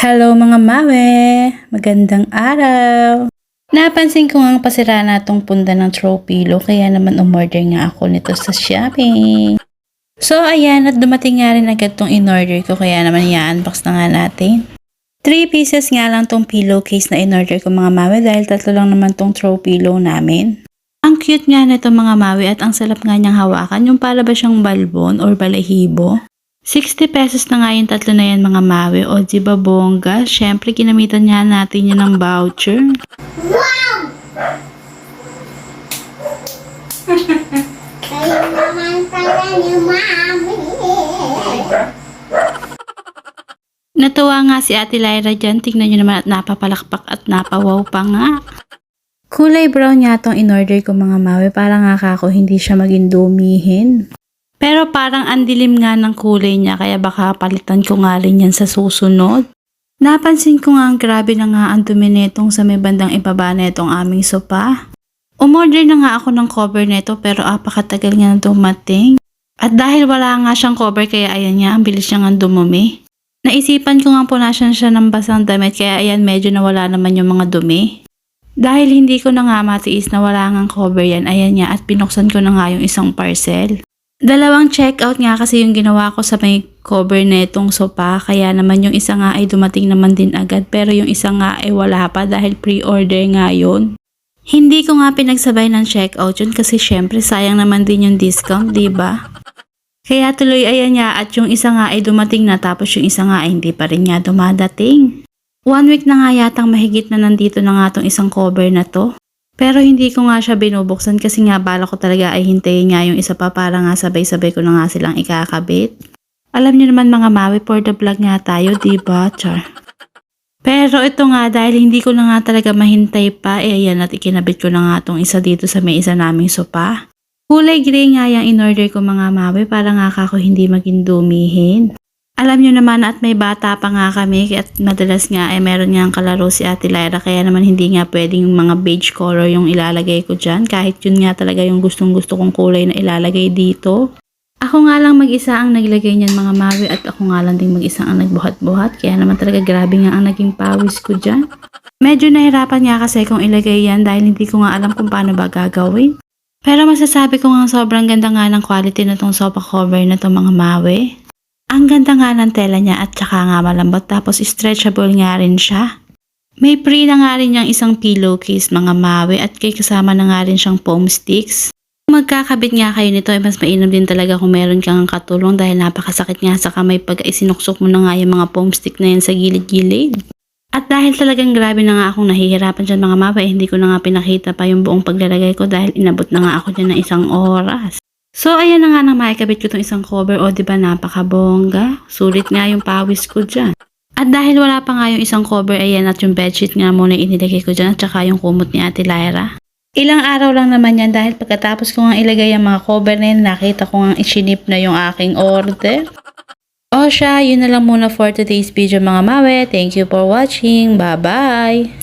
Hello mga mawe! Magandang araw! Napansin ko nga pasira na tong punda ng throw pillow kaya naman umorder nga ako nito sa Shopee. So ayan, at dumating nga rin agad tong in-order ko kaya naman i-unbox na nga natin. 3 pieces nga lang tong pillowcase na in-order ko mga mawe dahil 3 lang naman tong throw pillow namin. Ang cute nga nito mga mawe at ang salap nga niyang hawakan, yung para ba siyang balbon or balahibo. 60 pesos na nga yung 3 na yan mga mawe. O diba bongga? Syempre ginamitan nga natin yan ng voucher. Wow! Kayo naman pala ni Mami. Natuwa nga si Ate Lyra dyan. Tingnan nyo naman at napapalakpak at napawaw pa nga. Kulay brown nga tong in-order ko mga mawe. Para nga kako hindi siya maging dumihin. Pero parang andilim nga ng kulay niya kaya baka palitan ko nga rin yan sa susunod. Napansin ko nga ang grabe na nga ang dumi netong sa may bandang ibaba netong aming sopa. Umorder na nga ako ng cover neto pero apakatagal nga na dumating. At dahil wala nga siyang cover kaya ayan nga, ang bilis niya nga dumumi. Naisipan ko nga punasan siya ng basang damit kaya ayan medyo nawala naman yung mga dumi. Dahil hindi ko na nga matiis na wala nga cover yan, ayan nga at pinuksan ko na nga yung isang parcel. Dalawang checkout nga kasi yung ginawa ko sa may cover netong sopa kaya naman yung isa nga ay dumating naman din agad pero yung isa nga ay wala pa dahil pre-order nga yun. Hindi ko nga pinagsabay ng checkout yun kasi syempre sayang naman din yung discount, diba? Kaya tuloy ayan nga at yung isa nga ay dumating na tapos yung isa nga ay hindi pa rin nga dumadating. 1 week na nga yatang mahigit na nandito na nga tong isang cover na to. Pero hindi ko nga siya binubuksan kasi nga bala ko talaga ay hintayin nga yung isa pa para nga sabay-sabay ko na nga silang ikakabit. Alam niyo naman mga mawi, for the vlog nga tayo, diba? Char. Pero ito nga dahil hindi ko na nga talaga mahintay pa, ayan at ikinabit ko na nga tong isa dito sa may isa naming sopa. Kulay gray nga yung in-order ko mga mawi para nga ako hindi maging dumihin. Alam nyo naman at may bata pa nga kami at madalas nga ay meron nga ang kalaro si Ate Lyra kaya naman hindi nga pwedeng mga beige color yung ilalagay ko dyan kahit yun nga talaga yung gustong gusto kong kulay na ilalagay dito. Ako nga lang mag-isa ang naglagay niyan mga mawi at ako nga lang din mag-isa ang nagbuhat-buhat kaya naman talaga grabe nga ang naging pawis ko dyan. Medyo nahirapan nga kasi kung ilagay yan dahil hindi ko nga alam kung paano ba gagawin. Pero masasabi ko nga sobrang ganda nga ng quality na tong sofa cover na tong mga mawi. Ang ganda nga ng tela niya at saka nga malambot tapos stretchable nga rin siya. May free na nga rin yung isang pillowcase mga mawe at kay kasama na nga rin siyang foam sticks. Kung magkakabit nga kayo nito ay mas mainam din talaga kung meron kang katulong dahil napakasakit nga sa kamay pag isinuksok mo na nga yung mga foam stick na yan sa gilid-gilid. At dahil talagang grabe na nga akong nahihirapan dyan mga mawe, hindi ko na nga pinakita pa yung buong paglalagay ko dahil inabot na nga ako dyan ng 1 oras. So, ayan na nga nang maikabit ko itong isang cover. O, diba napakabongga? Sulit nga yung pawis ko dyan. At dahil wala pa nga yung isang cover, ayan at yung bedsheet nga muna inilagay ko dyan at saka yung kumot ni Ate Lyra. Ilang araw lang naman yan dahil pagkatapos ko nga ilagay yung mga cover na yun, nakita ko nga isinip na yung aking order. O siya, yun na lang muna for today's video mga mawe. Thank you for watching. Bye-bye!